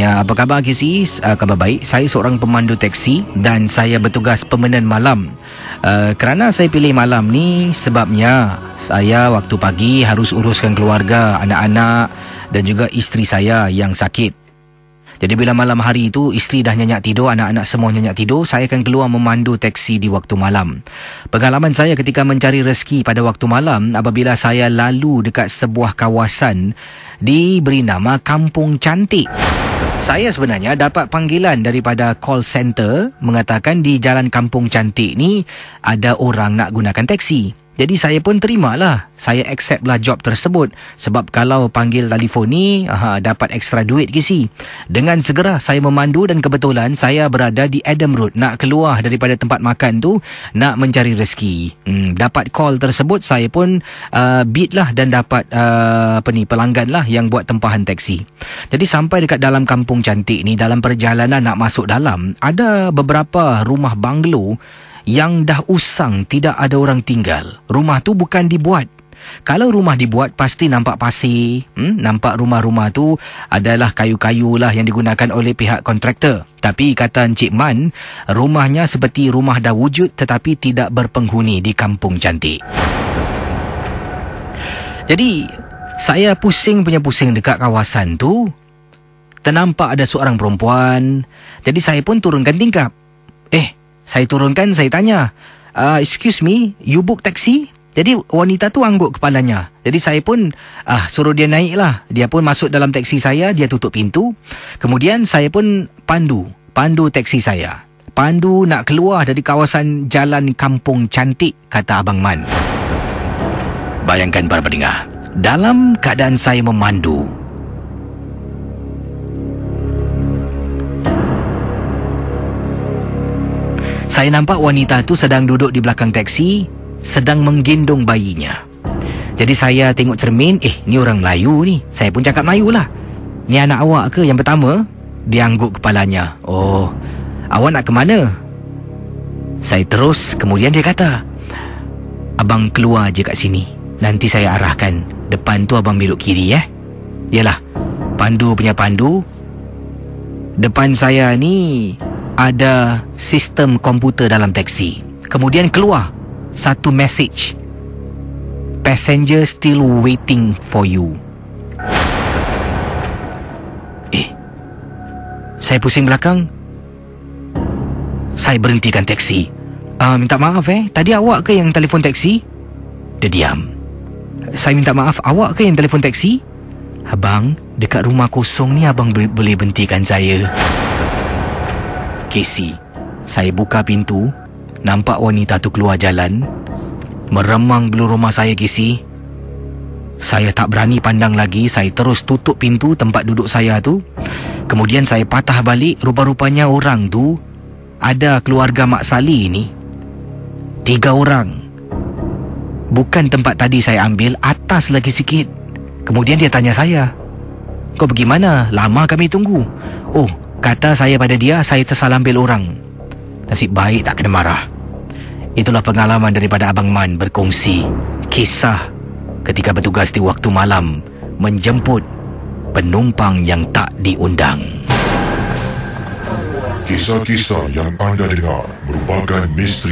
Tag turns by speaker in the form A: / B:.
A: Ya, apa khabar Kisi? Khabar baik. Saya seorang pemandu teksi dan saya bertugas permanent malam. Kerana saya pilih malam ni sebabnya saya waktu pagi harus uruskan keluarga, anak-anak dan juga isteri saya yang sakit. Jadi bila malam hari itu isteri dah nyenyak tidur, anak-anak semua nyenyak tidur, saya akan keluar memandu teksi di waktu malam. Pengalaman saya ketika mencari rezeki pada waktu malam apabila saya lalu dekat sebuah kawasan diberi nama Kampung Cantik. Saya sebenarnya dapat panggilan daripada call center mengatakan di Jalan Kampung Cantik ni ada orang nak gunakan teksi. Jadi saya pun terimalah. Saya accept lah job tersebut. Sebab kalau panggil telefon ni dapat ekstra duit Kisi. Dengan segera saya memandu dan kebetulan saya berada di Adam Road. Nak keluar daripada tempat makan tu nak mencari rezeki. Dapat call tersebut saya pun beat lah dan dapat pelanggan lah yang buat tempahan teksi. Jadi sampai dekat dalam Kampung Cantik ni, dalam perjalanan nak masuk dalam, ada beberapa rumah banglo yang dah usang, tidak ada orang tinggal. Rumah tu bukan dibuat. Kalau rumah dibuat pasti nampak pasir, nampak rumah-rumah tu adalah kayu-kayu lah yang digunakan oleh pihak kontraktor. Tapi kata Encik Man, rumahnya seperti rumah dah wujud tetapi tidak berpenghuni di Kampung Cantik. Jadi saya pusing punya pusing dekat kawasan tu. Ternampak ada seorang perempuan. Jadi saya pun turunkan tingkap. Saya turunkan, saya tanya, excuse me, you book taxi? Jadi wanita tu angguk kepalanya. Jadi saya pun suruh dia naik lah. Dia pun masuk dalam taksi saya, dia tutup pintu. Kemudian saya pun pandu taksi saya. Pandu nak keluar dari kawasan Jalan Kampung Cantik, kata Abang Man. Bayangkan para pendengar, dalam keadaan saya memandu, saya nampak wanita tu sedang duduk di belakang teksi, sedang menggendong bayinya. Jadi saya tengok cermin, ni orang Melayu ni. Saya pun cakap Melayu lah. Ni anak awak ke yang pertama? Dia angguk kepalanya. Oh, awak nak ke mana? Saya terus, kemudian dia kata, abang keluar je kat sini. Nanti saya arahkan. Depan tu abang belok kiri Yalah, pandu punya pandu. Depan saya ni ada sistem komputer dalam teksi. Kemudian keluar satu message, passenger still waiting for you. Saya pusing belakang. Saya berhentikan teksi. Minta maaf tadi awak ke yang telefon teksi? Dia diam. Saya minta maaf, awak ke yang telefon teksi? Abang, dekat rumah kosong ni abang boleh berhentikan saya. Casey, saya buka pintu, nampak wanita tu keluar jalan, meremang belu rumah saya Casey. Saya tak berani pandang lagi, saya terus tutup pintu tempat duduk saya tu. Kemudian saya patah balik, rupa-rupanya orang tu ada keluarga Mak Sali ni. 3 orang. Bukan tempat tadi saya ambil, atas lagi sikit. Kemudian dia tanya saya, kau pergi mana? Lama kami tunggu. Oh, kata saya pada dia, saya tersalah ambil orang. Nasib baik tak kena marah. Itulah pengalaman daripada Abang Man berkongsi kisah ketika bertugas di waktu malam menjemput penumpang yang tak diundang.
B: Kisah-kisah yang anda dengar merupakan misteri